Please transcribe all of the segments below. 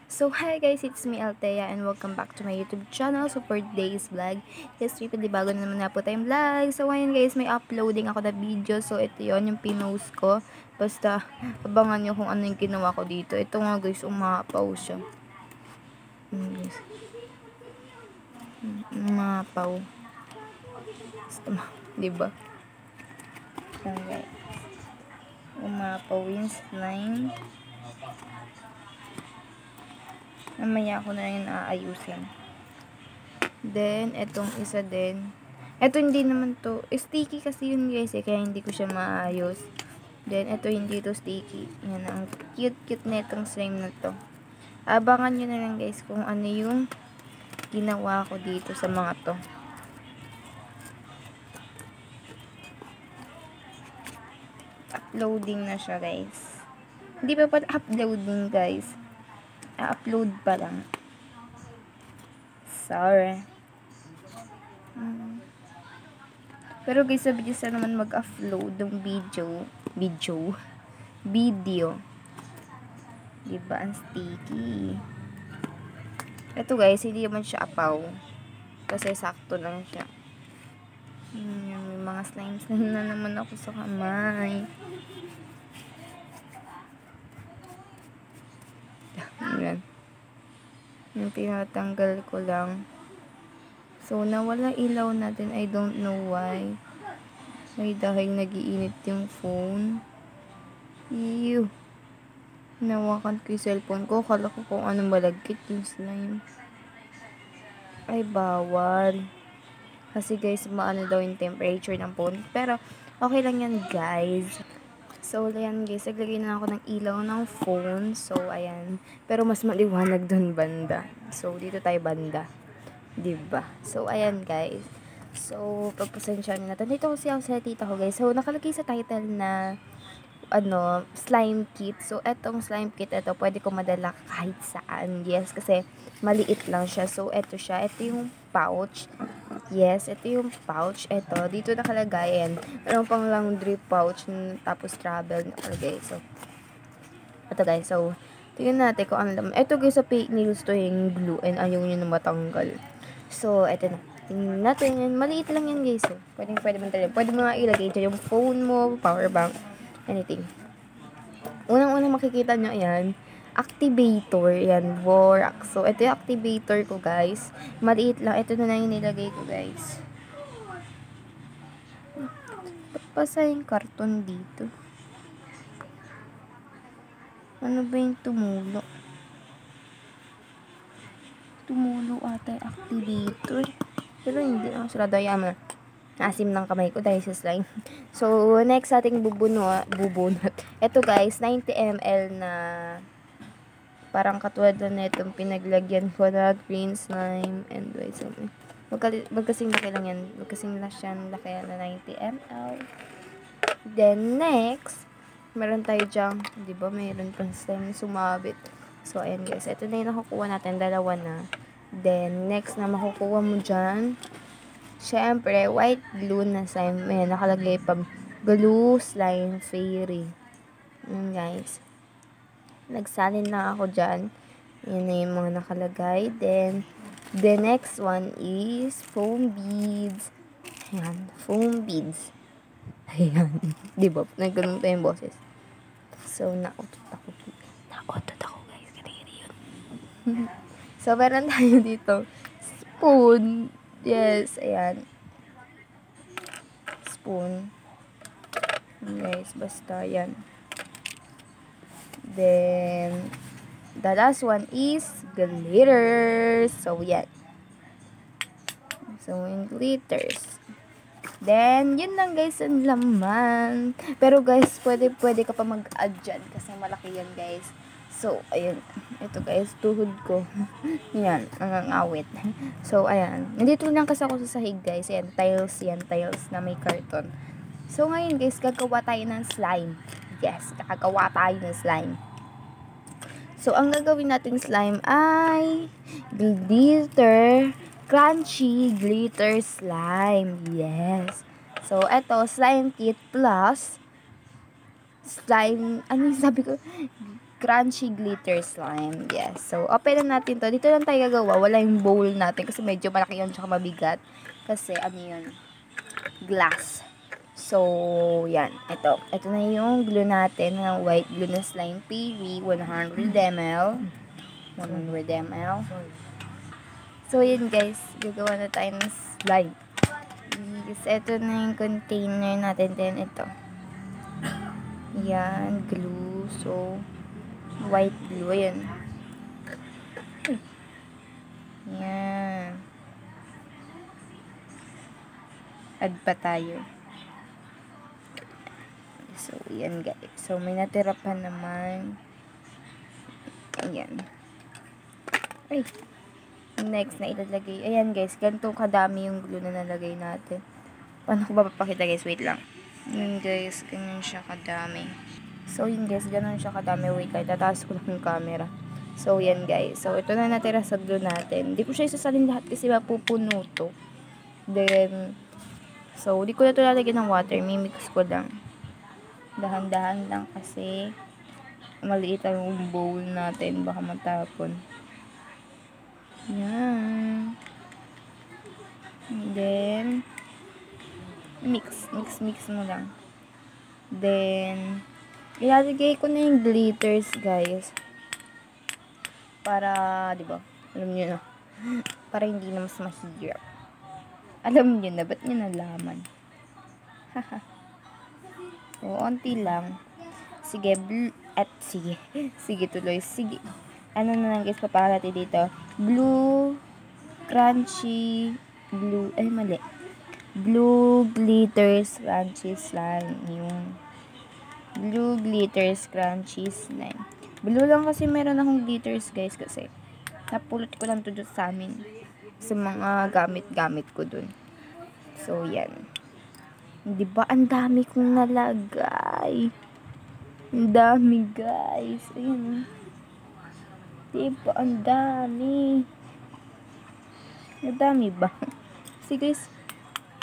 So, hi guys, it's me Althea and welcome back to my YouTube channel. So, for today's vlog, yes, bago na naman na po tayong vlog. So, ngayon guys, may uploading ako na video. So, ito yon yung pinost ko. Basta, abangan nyo kung ano yung ginawa ko dito. Ito nga guys, umapaw siya. Guys. Umapaw. Basta, diba? Yan guys. Umapaw yung slime. Mamaya ako na lang yung aayusin. Then, etong isa din. Eto hindi naman to. Sticky kasi yun guys kaya hindi ko siya maayos. Then, eto hindi to sticky. Yan, ang cute-cute na itong slime na to. Abangan nyo na lang guys kung ano yung ginawa ko dito sa mga to. Uploading na siya guys. Hindi pa pala uploading guys. Upload pa lang. Sorry. Pero guys, sabi niyo sa naman mag-upload ng video. Diba? Ang sticky. Ito guys, hindi naman siya apaw. Kasi sakto lang siya. May mga slimes na naman ako sa kamay. Yan. Yung tinatanggal ko lang. So, nawala ilaw natin. I don't know why. Ay, dahil nagiinit yung phone. Ew. Nawakan ko yung cellphone ko. Kala ko kung anong malagkit yung slime. Ay, bawal. Kasi guys, maano daw yung temperature ng phone. Pero, okay lang yan guys. So, ayan guys, naglagay na ako ng ilaw ng phone. So, ayan. Pero mas maliwanag dun banda. So, dito tayo banda. Diba? So, ayan guys. So, pagpasensyahan natin. Dito kasi ako sa tita ko guys. So, nakalagay sa title na slime kit. So, etong slime kit, ito, pwede ko madala kahit saan. Yes, kasi maliit lang siya. So, ito siya. Ito yung pouch. Yes, ito yung pouch. Ito, dito nakalagay yan. Meron pang laundry pouch, tapos travel nakalagay. So, ito guys. So, tingnan natin kung ano naman. Ito guys, sa fake nails to yung glue and ayaw nyo na matanggal. So, ito na. Tingnan natin yan. Maliit lang yan guys. So, pwede man talaga. Pwede mo nga ilagay dyan yung phone mo, power bank, anything. Unang-unang makikita nyo yan, activator. Yan, borax. So, ito yung activator ko, guys. Maliit lang. Ito na lang yung nilagay ko, guys. Ba't basa yung karton dito? Ano ba yung tumulo? Tumulo ata yung activator. Pero hindi ako sarado. Yaman. Asim ng kamay ko dahil sa slime. So, next ating bubunot. Ito guys, 90 ml na parang katulad na itong pinaglagyan ko na green slime and wait something. Magkasing laki lang yan. Magkasing na siya laki na 90 ml. Then, next, meron tayo dyang, di ba, mayroon pang slime sumabit. So, ayan guys. Ito na yung nakukuha natin. Dalawa na. Then, next na makukuha mo dyan, syempre, white glue na slime. Ayan, nakalagay pa. Glue slime fairy. Ayan, guys. Nagsalin na ako dyan. Ayan na yung mga nakalagay. Then, the next one is foam beads. Ayan, foam beads. Ayan. Diba? Nagganong tayo yung boses. So, nautot ako. Nautot ako, guys. Kanina yun. So, meron tayo dito. Spoon. Yes, ayan. Spoon. Guys, basta yan. Then, the last one is glitters. So, yan. So, yung glitters. Then, yun lang guys, ang laman. Pero guys, pwede ka pa mag-add dyan kasi malaki yan guys. So, ayun. Ito guys, tuhod ko. Yan, ang awit. So, ayan. Nandito lang kasi ako sa sahig guys. Yan, tiles na may karton. So, ngayon guys, gagawa tayo ng slime. Yes, gagawa tayo ng slime. So, ang gagawin nating slime ay crunchy glitter slime. Yes. So, eto, slime kit plus slime, ano yung sabi ko? crunchy glitter slime. Yes. So, open na natin to. Dito lang tayo gagawa. Wala yung bowl natin kasi medyo malaki yun tsaka mabigat. Kasi, ano yun? Glass. So, yan. Ito na yung glue natin ng white glue na slime Piri. 100 ml. 100 ml. So, yun guys. Gagawa na tayo ng slime. Yes, ito na yung container natin. Then, ito. Yan. Glue. So, white glue. Ayan. Yan. Add pa tayo. So, yan guys. So, may natira pa naman. Ayan. Ay. Next na ilalagay. Ayan guys. Ganitong kadami yung glue na nalagay natin. Paano ko ba papakita guys? Wait lang. Yun guys. Ganyan siya kadami. So, yun guys. Ganun siya kadami. Wait lang. Tataas ko lang yung camera. So, yan guys. So, ito na natira sa glue natin. Hindi ko siya isasalin lahat kasi mapupuno to. Then, so, di ko na ito lalagyan ng water. Mimix ko lang. Dahan-dahan lang kasi maliit ang bowl natin. Baka matapon. Yan. And then, mix mo lang. Then, ilalagay ko na yung glitters, guys. Para, di ba? Alam nyo na. Para hindi na mas mahirap. Alam nyo na, ba't nyo nalaman? Haha. O, onti lang. Sige, sige tuloy. Sige. Ano na lang guys, papakala natin dito. Blue, crunchy, blue, ay mali. Blue glitters, crunchy slime. Yung blue glitters, crunchy slime. Blue lang kasi meron akong glitters guys kasi napulot ko lang to dun sa amin. Sa mga gamit-gamit ko dun. So, yan. Diba? Ang dami kong nalagay. Ang dami, guys. Ayun. Diba? Ang dami. Ang dami ba? Sige, guys.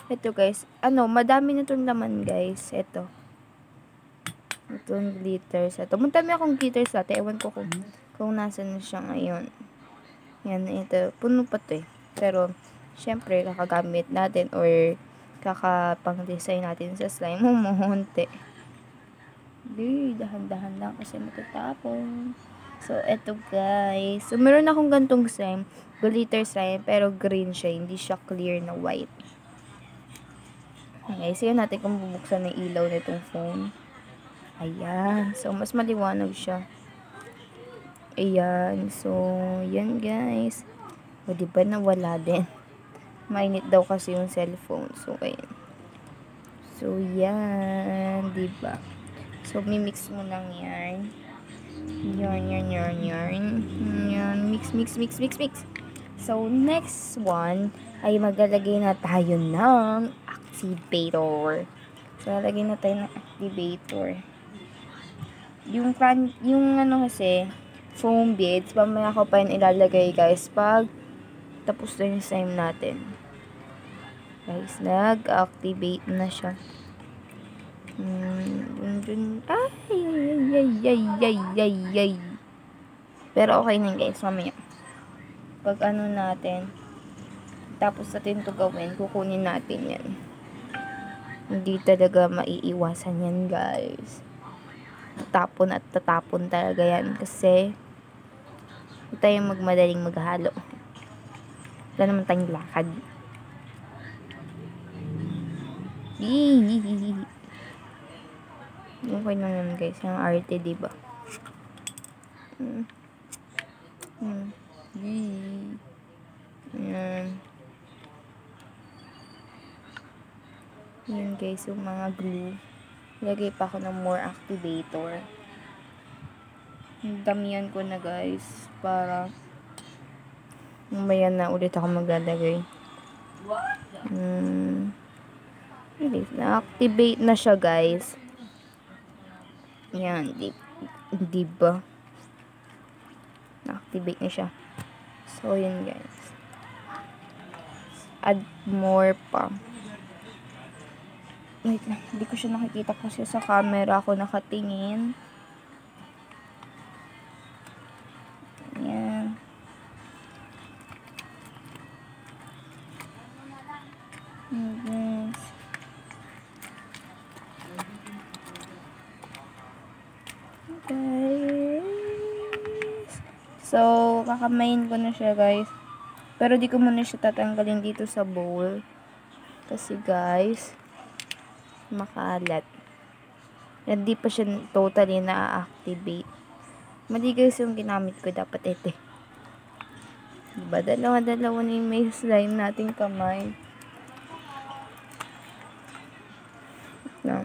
Ito, guys. Madami na itong laman, guys. Ito. Itong glitters. Ito. Madami akong glitters dati. Ewan ko kung nasan na siya ngayon. Yan, ito. Puno pa to eh. Pero, syempre, kakagamit natin or kakapang-design natin sa slime. Mumunti. Di, dahan-dahan lang kasi matatapon. So, eto guys. So, meron akong gantong slime. Glitter slime, pero green siya. Hindi siya clear na white. Okay, so yun natin kung bubuksan ng ilaw nitong phone. Ayan. So, mas maliwanag siya. Ayan. So, yan guys. O, diba nawala din? Mainit daw kasi yung cellphone. So, ayan. So, yan. Diba? So, mimix mo lang yan. Yan. Mix. So, next one ay maglalagay na tayo ng activator. So, lalagay na tayo ng activator. Yung kasi, foam beads, mamaya ko pa yun ilalagay guys pag tapos na yung slime natin. Guys, nag-activate na siya. Ay. Pero okay na guys, mamaya. Pag natin, tapos natin ito gawin, kukunin natin yan. Hindi talaga maiiwasan yan guys. Tatapon talaga yan kasi hindi tayo magmadaling maghalo. Wala naman tayong lakad. Okay na naman guys, yung arte diba? Yan guys, yung mga glue. Lagay pa ako ng more activator. Damihan ko na guys para mamaya na ulit ako maglalagay. Na-activate na siya guys. Yan, diba? Na-activate na siya. So, yun guys. Add more pa. Wait lang, hindi ko siya nakikita kasi sa camera ako nakatingin. Guys. Guys. So, kakamayin ko na siya, guys. Pero di ko muna siya tatanggalin dito sa bowl. Kasi, guys, makalat. Hindi pa siya totally na-activate. Mali, guys, yung ginamit ko. Dapat ito. Diba? Dalawa-dalawa na yung may slime nating kamay. No.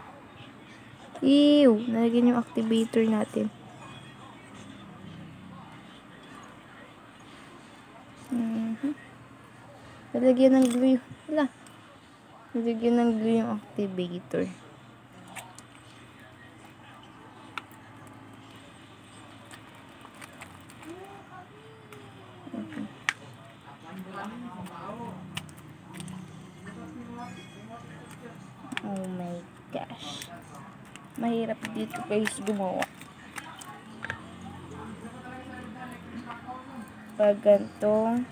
Ew! Nalagyan yung activator natin. Nalagyan ng glue. Wala. Nalagyan ng glue yung activator. Oh my gosh. Mahirap dito guys gumawa. Pag gantong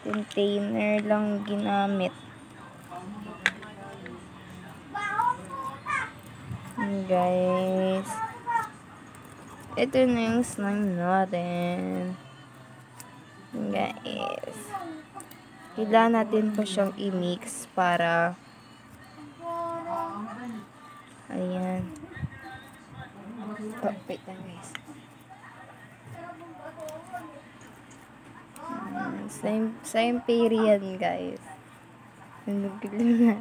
container lang ginamit. Guys. Ito na yung slime natin. Guys. Kailangan natin pa siyang i-mix para ayan. Oh, wait lang guys. Slime fairy yan guys. Nagugilo na.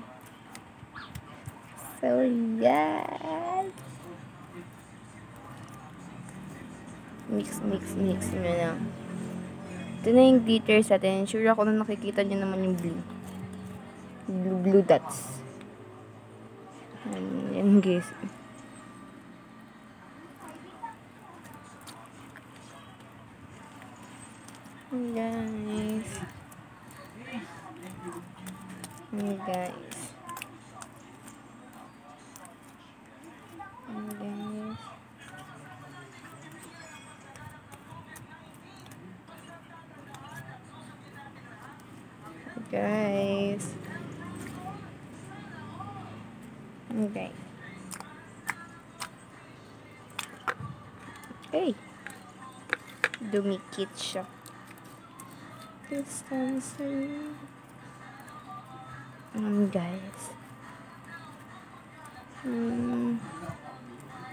So, yan. Mix nyo na. Ito na yung glitter sa atin. Sure ako na nakikita nyo naman yung blue. Blue dots. Yan guys. Guys. Guys. Guys. Okay. Okay. Dumikit siya. This time, guys.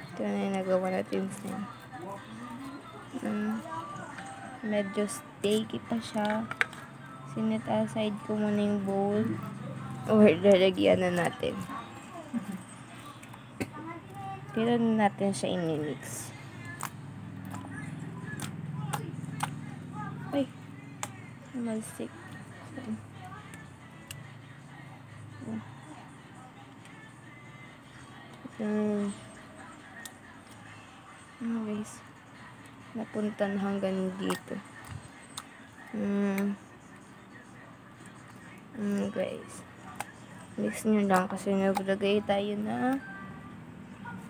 Ito na yung nagawa natin siya. Medyo sticky pa siya. Sinit aside ko muna yung bowl. Or lalagyan na natin. Dito na natin siya in-mix. Ay! Malsik. Guys. Napunta na hanggang dito. Guys. Mix nyo lang kasi naglagay tayo na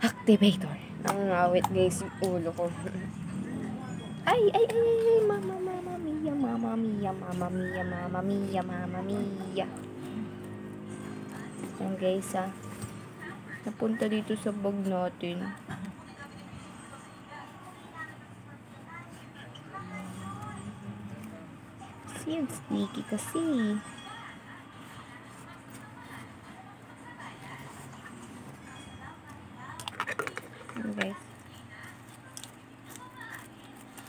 activator. Nangawit guys yung ulo ko. Ay, mama mia. Yan guys napunta dito sa bag natin. Kasi sticky kasi. Guys.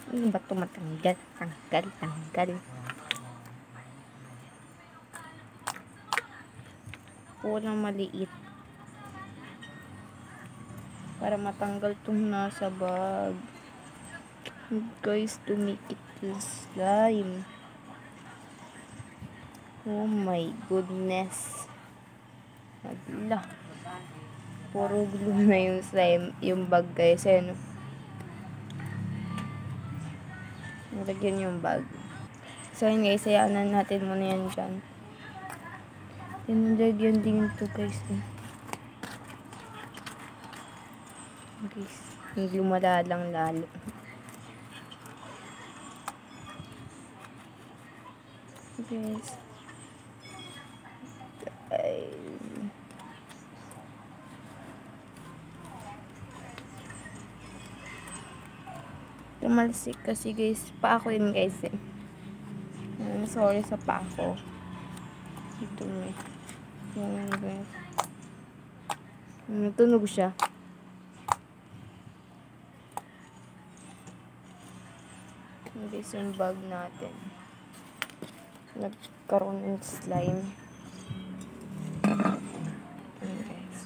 Ano ba ito matanggal? Tanggal. Pulang maliit. Para matanggal itong nasa bag. Guys, tumikit yung slime. Oh my goodness. Adla. Puro glue na yung slime, yung bag guys. Ano? Nalagyan yung bag. So yun guys, hayaan na natin muna yan dyan. Nalagyan din ito guys. Guys, lumala lang lalo. Guys. tumalsik kasi guys, pa ako yun guys eh. Sorry sa pa ako. Ito mo. Yan guys. Tunog siya. Yan guys yung bag natin. Nagkaroon ng slime. Yan guys.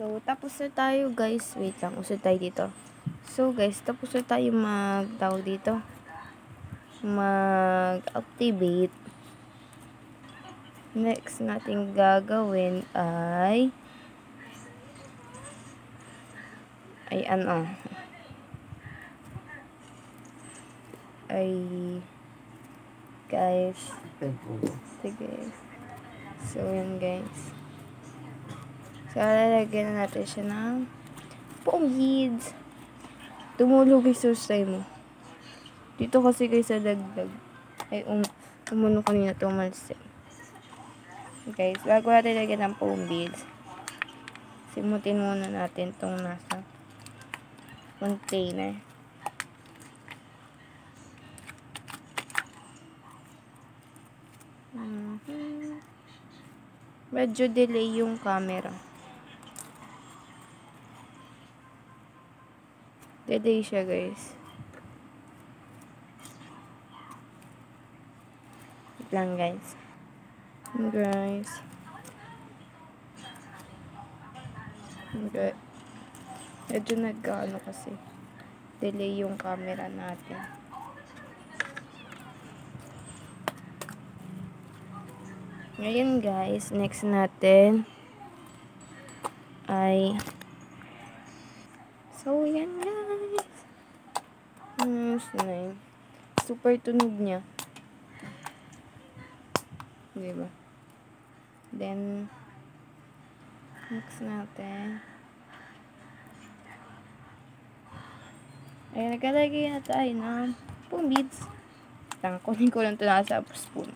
So, tapos na tayo guys. Wait lang, usod tayo dito. So guys, tapos na tayo mag-tawag dito. Mag-activate. Next natin gagawin ay ano? Guys. Sige. So, yun guys. So, lalagyan na natin siya ng pomades. Tumulog guys sa slime mo. Dito kasi guys sa dagdag. Ay, tumunog kanina tumalsik. Guys, bago natin lagyan ng pomades, simutin muna natin itong nasa container. Medyo delay yung camera. Delay siya guys. Wait lang guys. Okay. Medyo nag-ano kasi. Delay yung camera natin. Ngayon guys, next natin ay so yan guys. Super tunog niya. Diba? Then next natin ay nagalagay na tayo ng pomades. Kunin ko lang ito nasa spoon.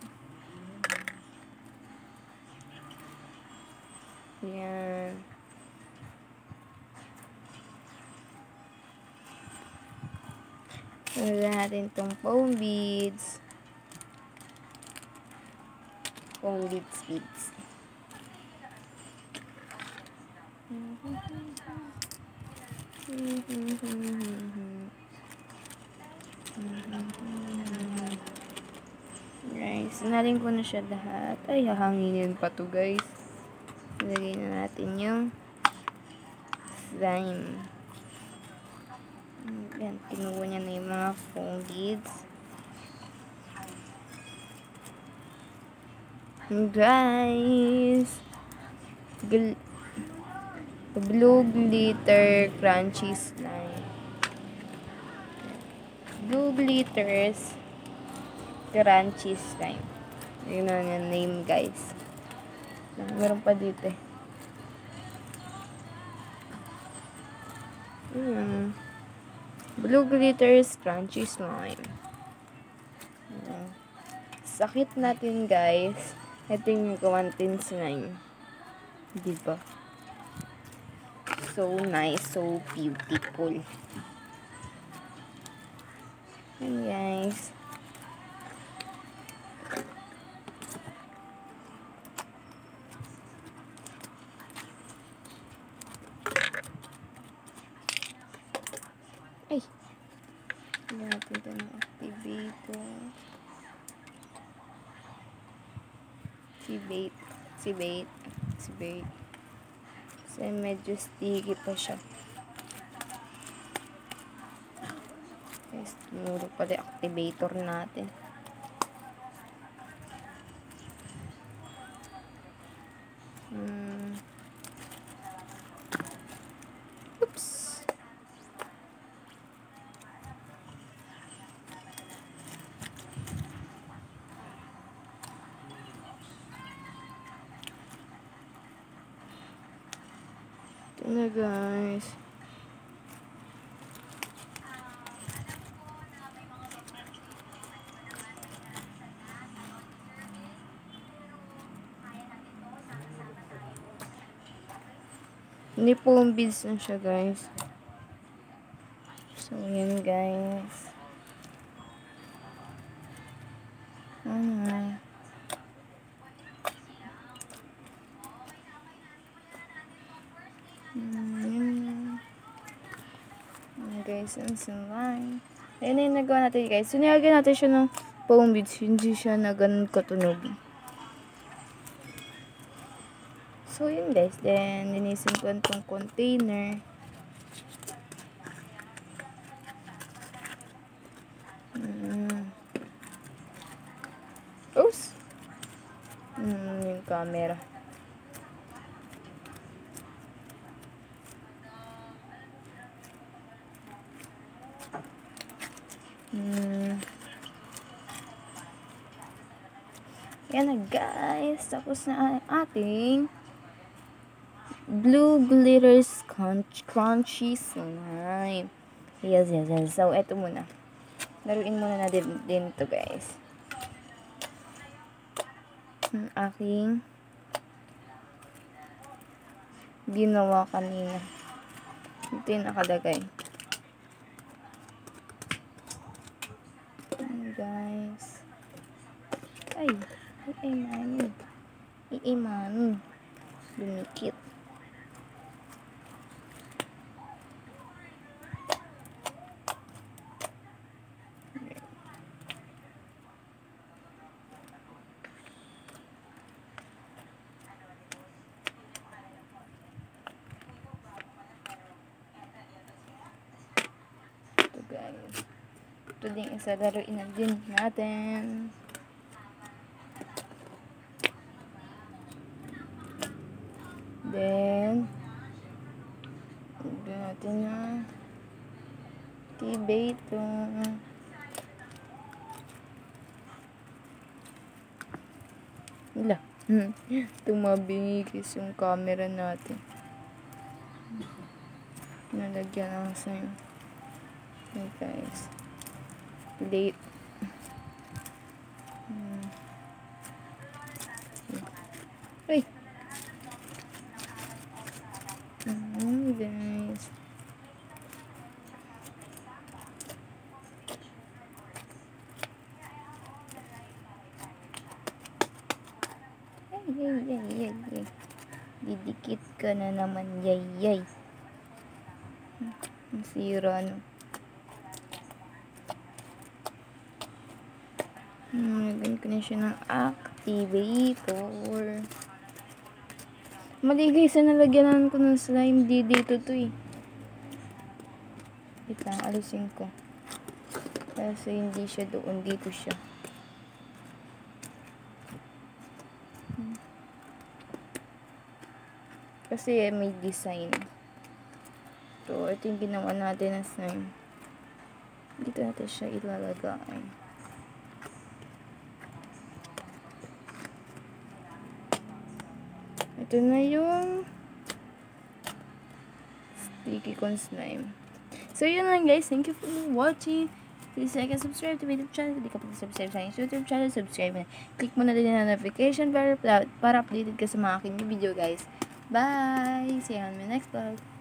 Yan. Lagyan natin itong pomades. Beads. Guys, sinalin ko na siya lahat. Ay, hahanginin pa to guys. Ilagay na natin yung slime. Yan, kinuha niya na yung mga foam beads. Guys, blue glitter crunchy slime. Blue glitters crunchy slime. Yun na yung name guys. Meron pa dito eh. Blue glitters crunchy slime. Sakit natin guys. Ito yung gawantin slime. Diba? So nice, so beautiful. And guys. Ay. Hindi natin ito ng activator. Si bait. Kasi medyo sticky pa siya. Guys, tinuro pala yung activator natin. Oops. Ito na guys. Hindi foam beads na siya, guys. So, yan, guys. Yun guys, ang slime. Ayan na yung nagawa natin, guys. So, nilagyan natin siya ng foam beads. Hindi siya na ganun katunog. So, yun, guys. Then, linisin ko itong container. Oops! Yung camera. Yan na, guys. Tapos na ating blue glitters crunchy slime. Yes. So, eto muna. Laruin muna natin din to, guys. Ang aking ginawa kanina. Ito yung nakalagay. Guys. Ay, mami. Lumikit. Ito, guys. Ito din isa laruin na din natin. Then, lagyan natin na tibay ito. Wala. Tumabingis yung camera natin. Nalagyan ang sign. Okay, guys. Late. Ay! Guys. Yay. Didikit ka na naman, yay. Sira, no? Lagyan ko na siya ng activator. Mali, guys, nalagyanan ko ng slime. Di dito to eh. Wait lang, alisin ko. Kasi hindi siya doon. Dito siya. Kasi may design. So, ito yung ginawa natin na slime. Dito natin siya ilalagay. Ito na yung sticky con slime. So, yun lang, guys. Thank you for watching. Please like and subscribe to my YouTube channel. Hindi ka pa subscribe sa aking YouTube channel, subscribe na. Click mo na din ang notification para updated ka sa mga aking video, guys. Bye! See you on my next vlog.